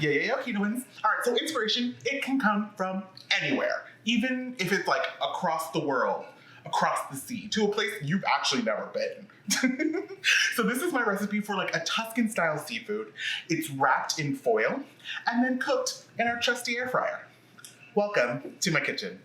Yeah, Ketoans. All right, so inspiration, it can come from anywhere. Even if it's like across the world, across the sea, to a place you've actually never been. So this is my recipe for like a Tuscan style seafood. It's wrapped in foil and then cooked in our trusty air fryer. Welcome to my kitchen.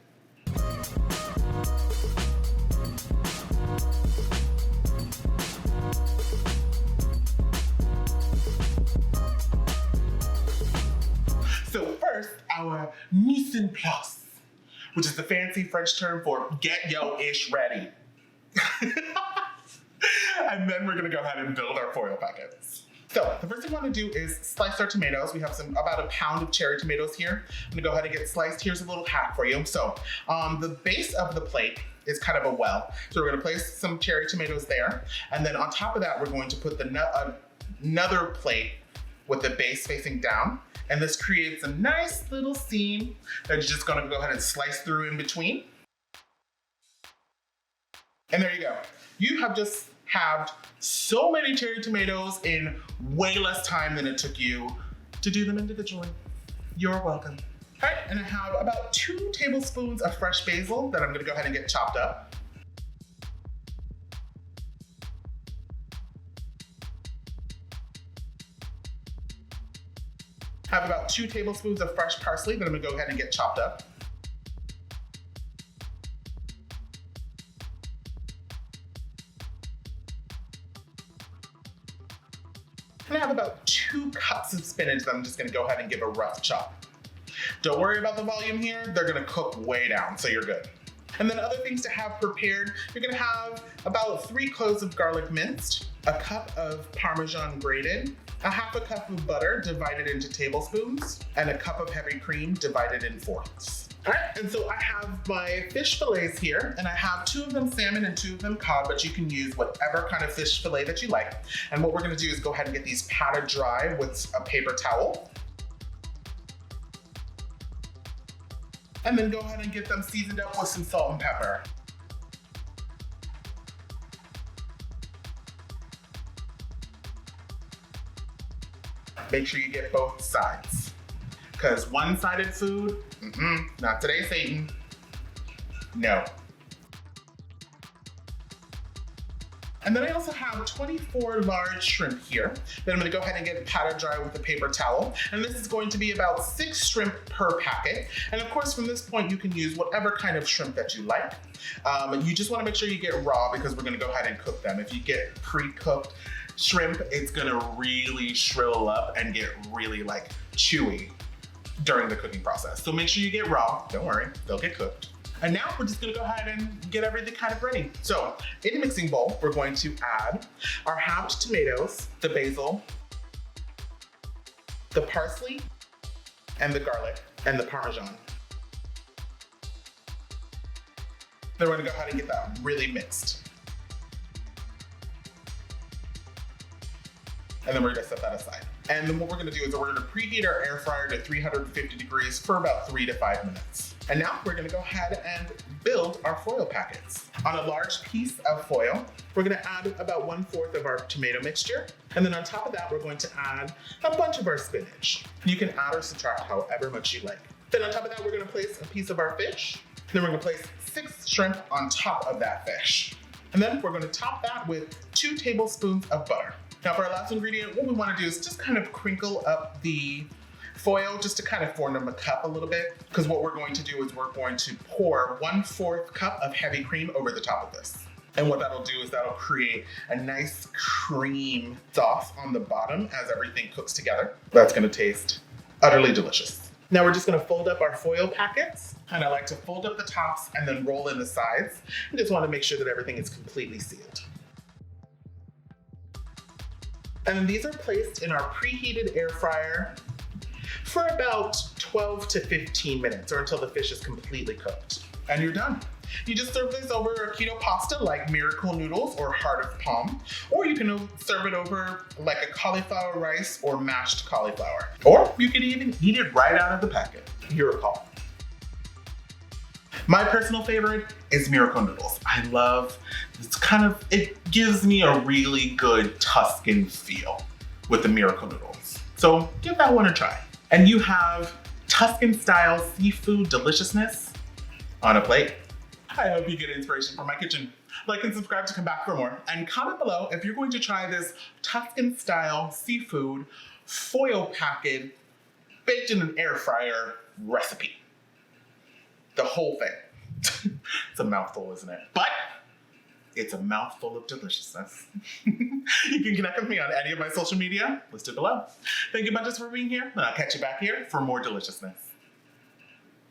So first, our mise en place, which is the fancy French term for get yo-ish ready. And then we're gonna go ahead and build our foil packets. So the first thing we wanna do is slice our tomatoes. We have about a pound of cherry tomatoes here. I'm gonna go ahead and get sliced. Here's a little hack for you. So the base of the plate is kind of a well. So we're gonna place some cherry tomatoes there. And then on top of that, we're going to put another plate with the base facing down. And this creates a nice little seam that you're just gonna go ahead and slice through in between. And there you go. You have just halved so many cherry tomatoes in way less time than it took you to do them individually. You're welcome. All right, and I have about 2 tablespoons of fresh basil that I'm gonna go ahead and get chopped up. Have about 2 tablespoons of fresh parsley that I'm gonna go ahead and get chopped up. And I have about 2 cups of spinach that I'm just gonna go ahead and give a rough chop. Don't worry about the volume here, they're gonna cook way down, so you're good. And then other things to have prepared, you're gonna have about 3 cloves of garlic minced, a cup of parmesan grated, a half a cup of butter divided into tablespoons, and a cup of heavy cream divided in 4ths. All right, and so I have my fish fillets here, and I have 2 of them salmon and 2 of them cod, but you can use whatever kind of fish fillet that you like. And what we're gonna do is go ahead and get these patted dry with a paper towel. And then go ahead and get them seasoned up with some salt and pepper. Make sure you get both sides. Because one-sided food, not today, Satan. No. And then I also have 24 large shrimp here that I'm gonna go ahead and get patted dry with a paper towel. And this is going to be about 6 shrimp per packet. And of course, from this point, you can use whatever kind of shrimp that you like. You just wanna make sure you get raw because we're gonna go ahead and cook them. If you get pre-cooked shrimp, it's gonna really shrivel up and get really like chewy during the cooking process. So make sure you get raw, don't worry, they'll get cooked. And now we're just gonna go ahead and get everything kind of ready. So in a mixing bowl, we're going to add our halved tomatoes, the basil, the parsley, and the garlic, and the parmesan. Then we're gonna go ahead and get that really mixed. And then we're gonna set that aside. And then what we're gonna do is we're gonna preheat our air fryer to 350 degrees for about 3 to 5 minutes. And now we're gonna go ahead and build our foil packets. On a large piece of foil, we're gonna add about 1/4 of our tomato mixture. And then on top of that, we're going to add a bunch of our spinach. You can add or subtract however much you like. Then on top of that, we're gonna place a piece of our fish. Then we're gonna place 6 shrimp on top of that fish. And then we're gonna top that with 2 tablespoons of butter. Now for our last ingredient, what we wanna do is just kind of crinkle up the foil just to kind of form a cup a little bit. Because what we're going to do is we're going to pour 1/4 cup of heavy cream over the top of this. And what that'll do is that'll create a nice cream sauce on the bottom as everything cooks together. That's gonna taste utterly delicious. Now we're just gonna fold up our foil packets. And I like to fold up the tops and then roll in the sides. I just wanna make sure that everything is completely sealed. And then these are placed in our preheated air fryer for about 12 to 15 minutes or until the fish is completely cooked. And you're done. You just serve this over a keto pasta like miracle noodles or heart of palm, or you can serve it over like a cauliflower rice or mashed cauliflower. Or you could even eat it right out of the packet. Your call. My personal favorite is miracle noodles. I love, it gives me a really good Tuscan feel with the miracle noodles. So give that one a try. And you have Tuscan Style Seafood deliciousness on a plate. I hope you get inspiration from my kitchen. Like and subscribe to come back for more. And comment below if you're going to try this Tuscan Style Seafood foil packet baked in an air fryer recipe. The whole thing. It's a mouthful, isn't it? But it's a mouthful of deliciousness. You can connect with me on any of my social media listed below. Thank you bunches for being here, and I'll catch you back here for more deliciousness.